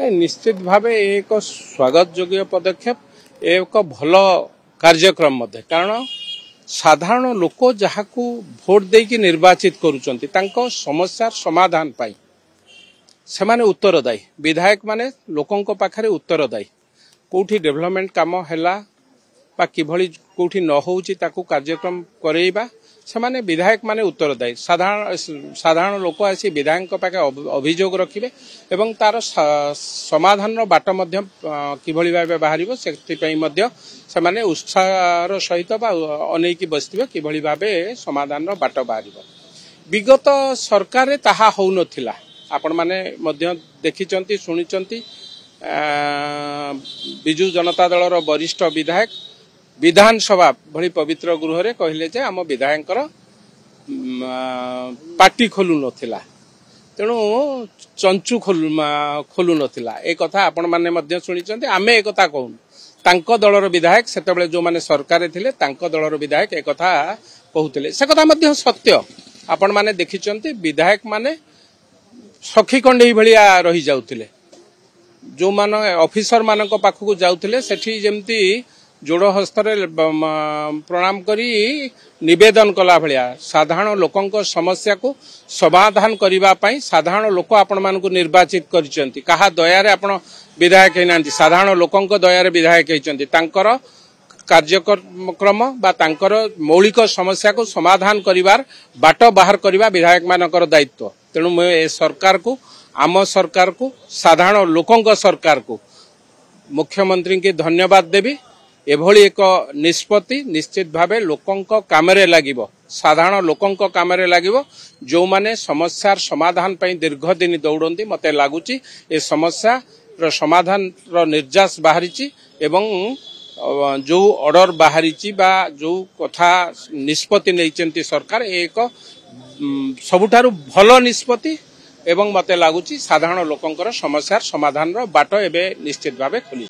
नहीं निश्चित भाव एक स्वागत योग्य पदक्षेप एक भल कार्यक्रम कारण साधारण लोक जहाँ को भोट देकी निर्वाचित करुचंती तांको समस्या समाधान पाई से माने उत्तरदायी विधायक माने लोकों पाखरे उत्तरदायी कोठी डेवलपमेंट काम हैला बा किभली कोठी न होउची ताकू कार्यक्रम करेइबा से माने विधायक माने उत्तरदायी साधारण लोक आसी विधायक पाखे अभियोग रखिबे एवं तार समाधान बाट मध्य किभली भाबे बाहरिबो सेति मध्य से माने उत्साहर सहित बा अनेकी बसथिबे किभली भाबे समाधान बाट बाहरिबो विगत सरकार ताहा होउ नथिला आपण माने मध्य देखिचंती सुनिचंती बिजु जनता दलर वरिष्ठ विधायक विधानसभा भली पवित्र गृह रे कहले जे आम विधायक पार्टी खोलु नथिला तेणु चंचु खोलु नथिला ए कथा आपण माने मध्य सुनिचंती आमे ए कथा कहू तांको दलर विधायक सेतेबेले जो माने सरकार थिले तांको दलर विधायक ए कथा कहउतिले से कथा मध्य सत्य आपण माने देखिचंती विधायक माने सखी कंडेई भलिया रही जाउतिले जो मान ऑफिसर मानक पाखकु जाउतिले सेठी जेमती जोड़ हस्तरे प्रणाम करी निवेदन कला भलिया साधारण लोकों समस्या को समाधान करिबा पई साधारण लोक आपण मानकु निर्वाचित करिसंती कहा दया रे आपण विधायक हेनांती साधारण लोकों दया रे विधायक हेचंती तांकर कार्यक्रम बा तांकर मौलिक समस्या को समाधान करिवार बाट बाहर करिबा विधायक मानकर दायित्व तेणु मैं ए सरकार को आम सरकार को साधारण लोकों सरकार को मुख्यमंत्री के धन्यवाद देवी एभली एक निष्पत्ति निश्चित भावे लोकों कामरे लागिबो साधारण लोकों कामरे लागिबो जो माने समस्यार समाधान पई दीर्घ दिन दौड़ंती मते लागुची ए समस्या रो समाधान रो निर्यास बाहरिची एवं जो ऑर्डर बाहरिची बा जो कथा निष्पत्ति नैचंती सरकार एक सबुठारु भलो निष्पत्ति एवं मते लागुची साधारण लोकों समस्यार समाधान रो बाट एबे निश्चित भावे खोली।